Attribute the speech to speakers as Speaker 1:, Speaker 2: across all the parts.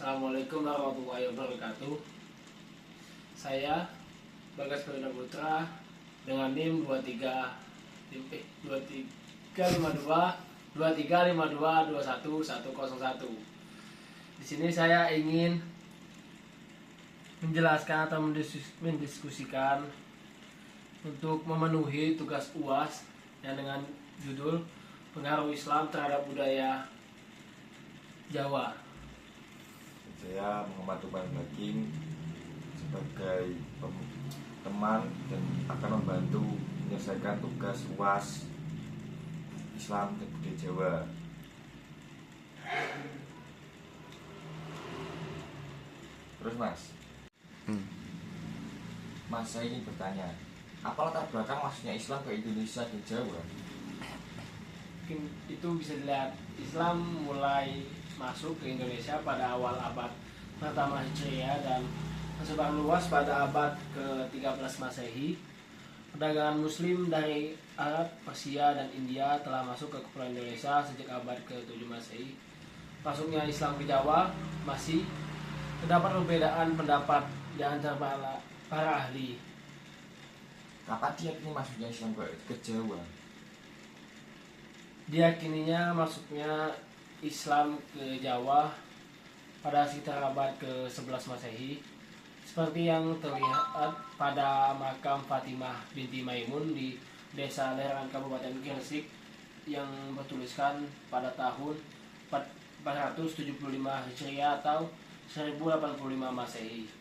Speaker 1: Assalamualaikum warahmatullahi wabarakatuh. Saya Bagas Perina Putra dengan NIM 2352 Di sini saya ingin menjelaskan atau mendiskusikan untuk memenuhi tugas UAS yang dengan judul pengaruh Islam terhadap budaya Jawa.
Speaker 2: Saya Muhammad Tuban Hakim sebagai teman dan akan membantu menyelesaikan tugas UAS Islam dan Budaya Jawa. Terus Mas, saya ingin bertanya, apa latar belakang maksudnya Islam ke Indonesia dan Jawa?
Speaker 1: Mungkin itu bisa dilihat, Islam mulai masuk ke Indonesia pada awal abad pertama Hijriah dan tersebar luas pada abad ke-13 Masehi. Perdagangan Muslim dari Arab, Persia, dan India telah masuk ke Kepulauan Indonesia sejak abad ke-7 Masehi. Masuknya Islam ke Jawa masih terdapat perbedaan pendapat di antara para ahli.
Speaker 2: Kapan diyakini masuknya Islam ke Jawa?
Speaker 1: Diyakininya masuknya Islam ke Jawa pada sekitar abad ke-11 Masehi, seperti yang terlihat pada makam Fatimah binti Maimun di Desa Leran, Kabupaten Gresik, yang bertuliskan pada tahun 475 Hijriah atau 1085 Masehi.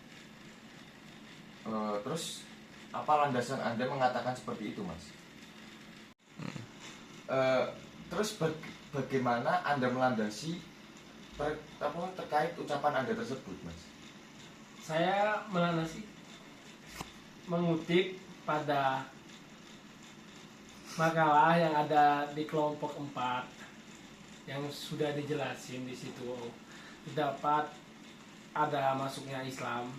Speaker 2: Terus apa landasan Anda mengatakan seperti itu, Mas? Terus bagaimana Anda melandasi terkait ucapan Anda tersebut, Mas?
Speaker 1: Saya melandasi mengutip pada makalah yang ada di kelompok 4 yang sudah dijelasin di situ. Terdapat ada masuknya Islam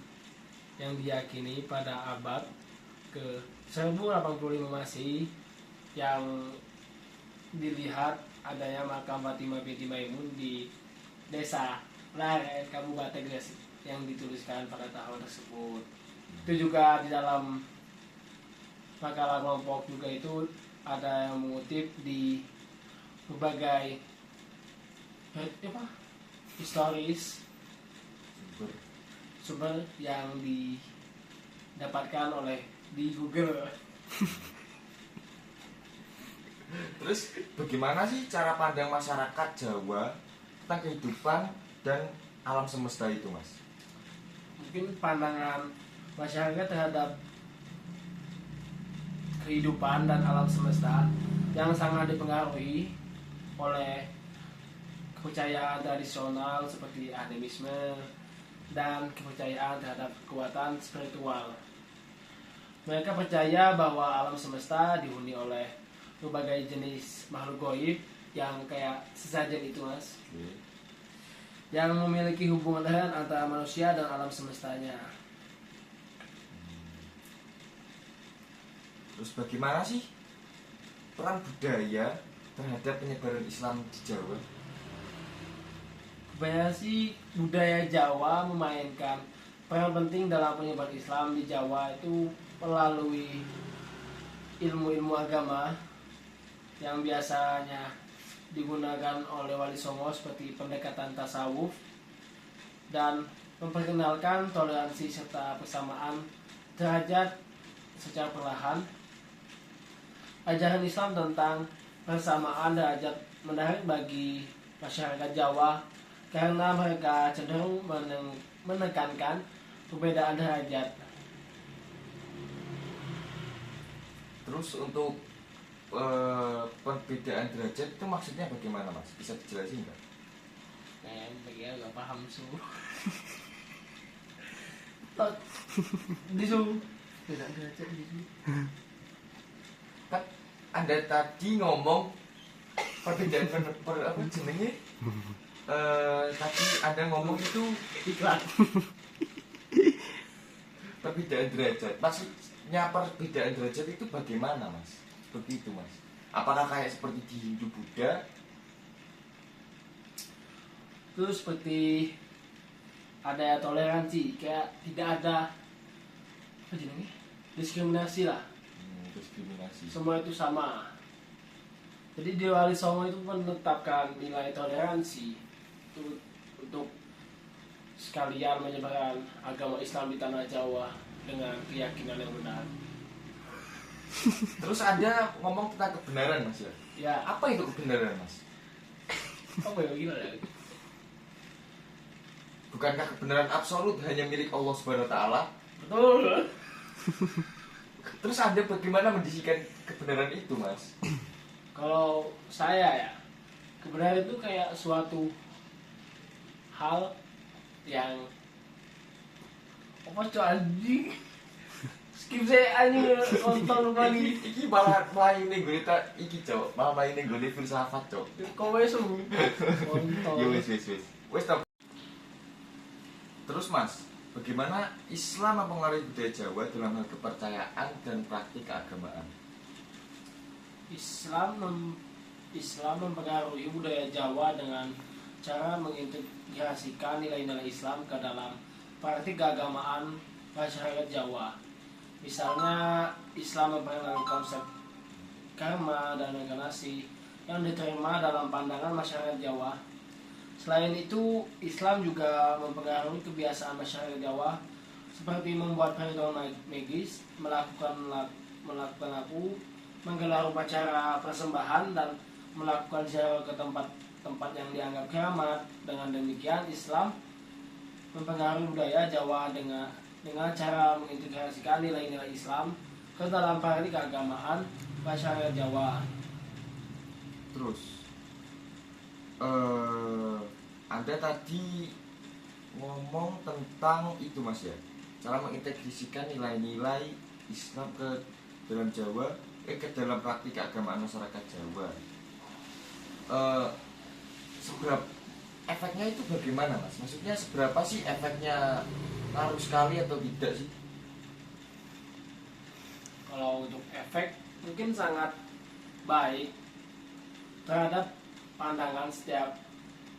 Speaker 1: yang diyakini pada abad ke 1085 Masehi, yang dilihat adanya makam Fatimah binti Maimun di Desa Laren, Kabupaten Gresik, yang dituliskan pada tahun tersebut. Itu juga di dalam makalah kelompok juga itu ada yang mengutip di berbagai historis sumber yang didapatkan oleh di Google.
Speaker 2: Terus bagaimana sih cara pandang masyarakat Jawa tentang kehidupan dan alam semesta itu, Mas?
Speaker 1: Mungkin pandangan masyarakat terhadap kehidupan dan alam semesta yang sangat dipengaruhi oleh kepercayaan tradisional seperti animisme dan kepercayaan terhadap kekuatan spiritual. Mereka percaya bahwa alam semesta dihuni oleh berbagai jenis makhluk gaib yang kayak sesajen itu, Mas, yang memiliki hubungan erat antara manusia dan alam semestanya.
Speaker 2: Terus bagaimana sih peran budaya terhadap penyebaran Islam di Jawa?
Speaker 1: Kebanyakan sih budaya Jawa memainkan peran penting dalam penyebaran Islam di Jawa itu melalui ilmu-ilmu agama yang biasanya digunakan oleh Wali Songo seperti pendekatan tasawuf dan memperkenalkan toleransi serta persamaan derajat secara perlahan. Ajaran Islam tentang persamaan derajat menarik bagi masyarakat Jawa karena mereka cenderung menekankan perbedaan derajat.
Speaker 2: Terus untuk perbedaan derajat itu maksudnya bagaimana mas? Bisa dijelasin nggak?
Speaker 1: Bagian nggak paham su. Di su beda derajat di su.
Speaker 2: Kan Anda tadi ngomong perbedaan apa jenenge? Tadi Anda ngomong itu
Speaker 1: Iklan.
Speaker 2: perbedaan derajat. Maksudnya perbedaan derajat itu bagaimana mas? Begitu mas. Apakah kayak seperti di Hindu Buddha?
Speaker 1: Itu seperti ada toleransi, kayak tidak ada apa jenenge? Diskriminasi lah.
Speaker 2: Diskriminasi.
Speaker 1: Semua itu sama. Jadi di Wali Songo itu menetapkan nilai toleransi untuk sekalian menyebarkan agama Islam di tanah Jawa dengan keyakinan yang benar.
Speaker 2: Terus Anda ngomong tentang kebenaran mas ya?
Speaker 1: Ya,
Speaker 2: Apa itu kebenaran mas?
Speaker 1: apa ya gila ya?
Speaker 2: Bukankah kebenaran absolut hanya milik Allah Subhanahu wa taala?
Speaker 1: Betul.
Speaker 2: Terus Anda bagaimana mendisikan kebenaran itu mas?
Speaker 1: Kalau saya ya, kebenaran itu kayak suatu hal yang apa tuh anjing? Skip saya anjing nonton lagi.
Speaker 2: Iki malah maine gue iki cok, malah maine gue filsafat cok.
Speaker 1: Kowe su. Nonton.
Speaker 2: Yo wis. Wis ta. Terus mas, bagaimana Islam mempengaruhi budaya Jawa dalam hal kepercayaan dan praktik keagamaan?
Speaker 1: Islam mempengaruhi budaya Jawa dengan cara mengintegrasikan nilai-nilai Islam ke dalam praktik keagamaan masyarakat Jawa. Misalnya Islam mempengaruhi konsep karma dan reinkarnasi yang diterima dalam pandangan masyarakat Jawa. Selain itu, Islam juga mempengaruhi kebiasaan masyarakat Jawa seperti membuat perhitungan magis, melakukan aku, menggelar upacara persembahan dan melakukan ziarah ke tempat-tempat yang dianggap keramat. Dengan demikian, Islam mempengaruhi budaya Jawa dengan cara mengintegrasikan nilai-nilai Islam ke dalam praktik keagamaan masyarakat Jawa.
Speaker 2: Terus Anda tadi ngomong tentang itu mas ya, cara mengintegrasikan nilai-nilai Islam ke dalam Jawa, ke dalam praktik keagamaan masyarakat Jawa. Seberapa efeknya itu bagaimana mas? Maksudnya seberapa sih efeknya, ngaruh sekali atau tidak sih?
Speaker 1: Kalau untuk efek mungkin sangat baik terhadap pandangan setiap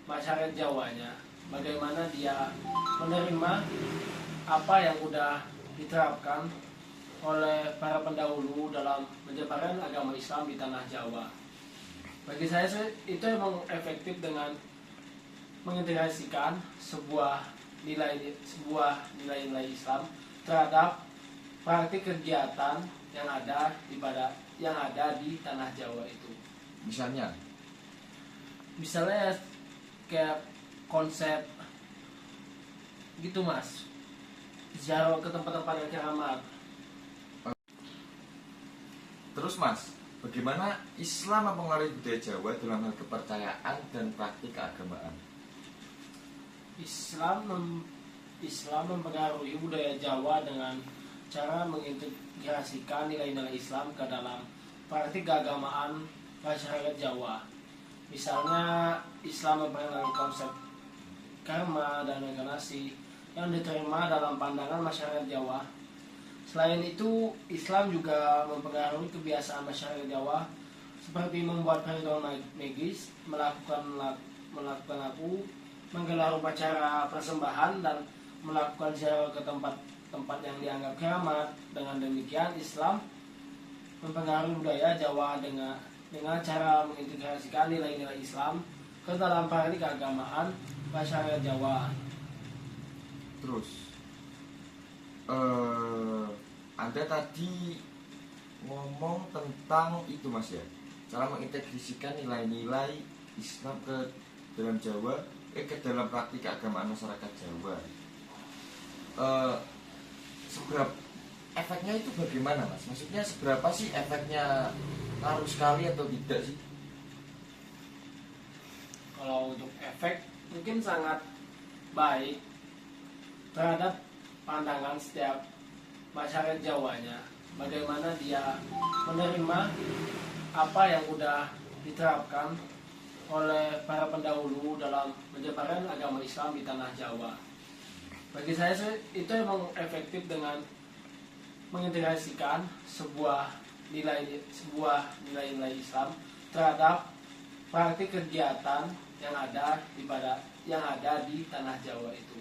Speaker 1: masyarakat Jawanya, bagaimana dia menerima apa yang udah diterapkan oleh para pendahulu dalam menyebarkan agama Islam di tanah Jawa. Bagi saya itu emang efektif dengan mengintegrasikan sebuah nilai-nilai Islam terhadap praktik kegiatan yang ada di tanah Jawa itu. Misalnya kayak konsep gitu mas, ziarah ke tempat-tempat yang keramat.
Speaker 2: Terus mas, bagaimana Islam mempengaruhi budaya Jawa dalam hal kepercayaan dan praktik keagamaan?
Speaker 1: Islam mempengaruhi budaya Jawa dengan cara mengintegrasikan nilai-nilai Islam ke dalam praktik keagamaan masyarakat Jawa. Misalnya Islam mempengaruhi konsep karma dan reinkarnasi yang diterima dalam pandangan masyarakat Jawa. Selain itu, Islam juga mempengaruhi kebiasaan masyarakat Jawa seperti membuat perhitungan magis, melakukan aku, menggelar upacara persembahan dan melakukan ziarah ke tempat-tempat yang dianggap keramat. Dengan demikian, Islam mempengaruhi budaya Jawa dengan cara mengintegrasikan nilai-nilai Islam ke dalam praktik keagamaan masyarakat Jawa.
Speaker 2: Terus Anda tadi ngomong tentang itu mas ya, cara mengintegrasikan nilai-nilai Islam ke dalam Jawa, ke dalam praktik keagamaan masyarakat Jawa. eh, seberapa efeknya itu bagaimana mas? Maksudnya seberapa sih efeknya, ngaruh sekali atau tidak sih?
Speaker 1: Kalau untuk efek mungkin sangat baik terhadap pandangan setiap masyarakat Jawanya, bagaimana dia menerima apa yang udah diterapkan oleh para pendahulu dalam menyebarkan agama Islam di tanah Jawa. Bagi saya itu emang efektif dengan mengintegrasikan sebuah nilai-nilai Islam terhadap praktik kegiatan yang ada di tanah Jawa itu.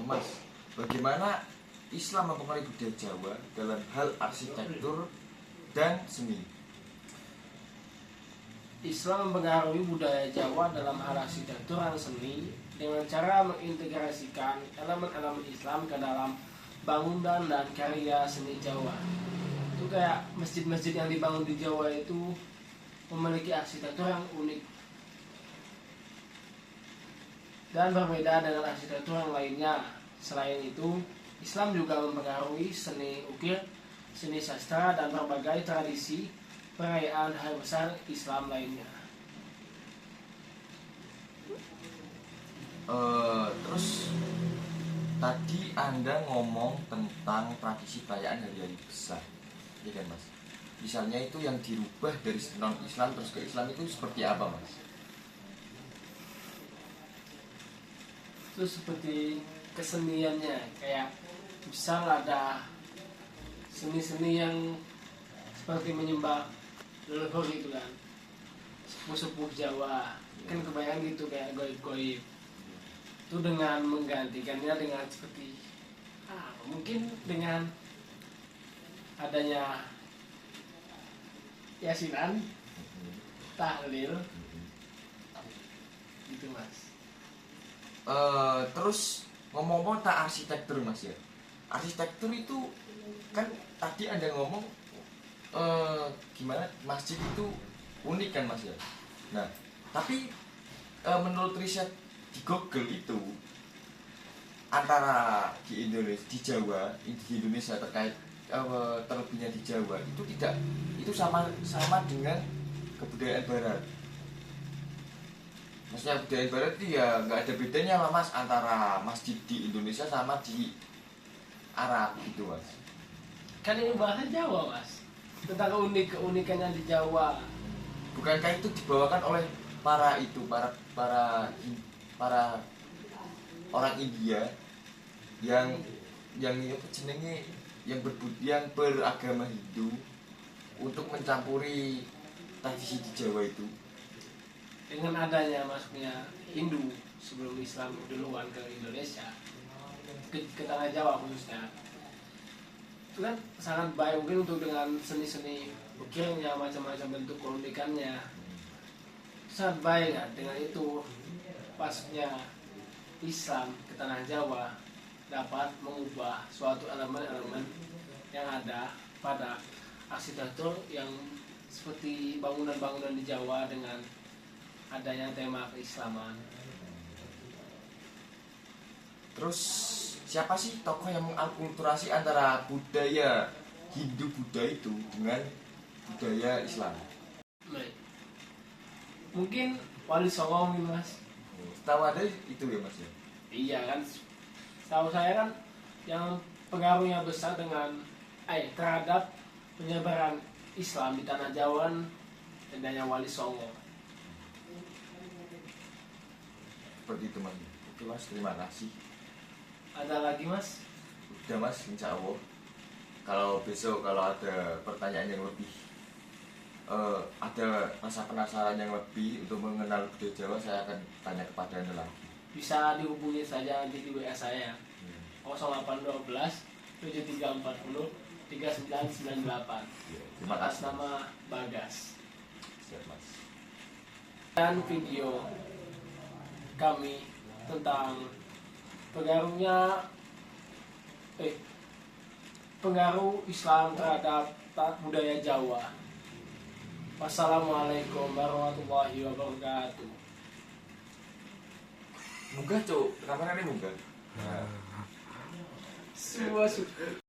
Speaker 2: Mas, bagaimana Islam mempengaruhi budaya Jawa dalam hal arsitektur dan seni?
Speaker 1: Islam mempengaruhi budaya Jawa dalam hal arsitektur dan seni dengan cara mengintegrasikan elemen-elemen Islam ke dalam bangunan dan karya seni Jawa. Itu kayak masjid-masjid yang dibangun di Jawa itu memiliki arsitektur yang unik dan berbeda dengan arsitektur yang lainnya. Selain itu, Islam juga mempengaruhi seni ukir, seni sastra, dan berbagai tradisi perayaan hari besar Islam lainnya.
Speaker 2: Terus tadi Anda ngomong tentang tradisi perayaan hari-hari besar, ya kan mas? Misalnya itu yang dirubah dari non-Islam terus ke Islam itu seperti apa mas?
Speaker 1: Itu seperti keseniannya, kayak misal ada seni-seni yang seperti menyembah leluhur gitu kan, sepuh-sepuh Jawa kan kebanyakan gitu, kayak goib-goib itu dengan menggantikannya dengan seperti mungkin dengan adanya yasinan, tahlil gitu mas.
Speaker 2: Terus ngomong-ngomong tentang arsitektur mas ya, arsitektur itu kan tadi Anda ngomong gimana masjid itu unik kan mas ya. Nah tapi menurut riset di Google itu antara di Indonesia, di Jawa, di Indonesia terkait terlebihnya di Jawa itu tidak, itu sama dengan kebudayaan Barat. Maksudnya kebudayaan Barat itu ya nggak ada bedanya lah mas antara masjid di Indonesia sama di Arab gitu mas.
Speaker 1: Kan ini bahasa Jawa mas, tentang keunikannya di Jawa.
Speaker 2: Bukankah itu dibawakan oleh para orang India yang apa jenenge, yang beragama Hindu untuk mencampuri tradisi di Jawa itu?
Speaker 1: Dengan adanya masuknya Hindu sebelum Islam duluan ke Indonesia, ke tanah Jawa khususnya, itu kan sangat baik mungkin untuk dengan seni-seni ukirnya, macam-macam bentuk keunikannya, sangat baik kan. Dengan itu pasnya Islam ke tanah Jawa dapat mengubah suatu elemen-elemen yang ada pada arsitektur yang seperti bangunan-bangunan di Jawa dengan adanya tema keislaman.
Speaker 2: Terus siapa sih tokoh yang mengakulturasi antara budaya Hindu Buddha itu dengan budaya Islam?
Speaker 1: Baik. Mungkin Wali Songo nih mas.
Speaker 2: Tahu ada itu ya mas ya?
Speaker 1: Iya kan, tahu saya kan yang pengaruhnya besar dengan terhadap penyebaran Islam di tanah Jawa adanya Wali Songo.
Speaker 2: Seperti itu mas. Oke mas, terima kasih.
Speaker 1: Ada lagi mas?
Speaker 2: Udah mas, insya Allah. Kalau besok kalau ada pertanyaan yang lebih, ada rasa penasaran yang lebih untuk mengenal budaya Jawa, saya akan tanya kepada Anda lagi.
Speaker 1: Bisa dihubungi saja nanti di WA saya 0812 7340 3998
Speaker 2: Terima
Speaker 1: atas
Speaker 2: kasih.
Speaker 1: nama Bagas.
Speaker 2: Siap mas.
Speaker 1: Dan video kami tentang pengaruh Islam terhadap budaya Jawa. Wassalamualaikum warahmatullahi wabarakatuh.
Speaker 2: Munggah cuk, kameranya munggah. Nah,
Speaker 1: Semua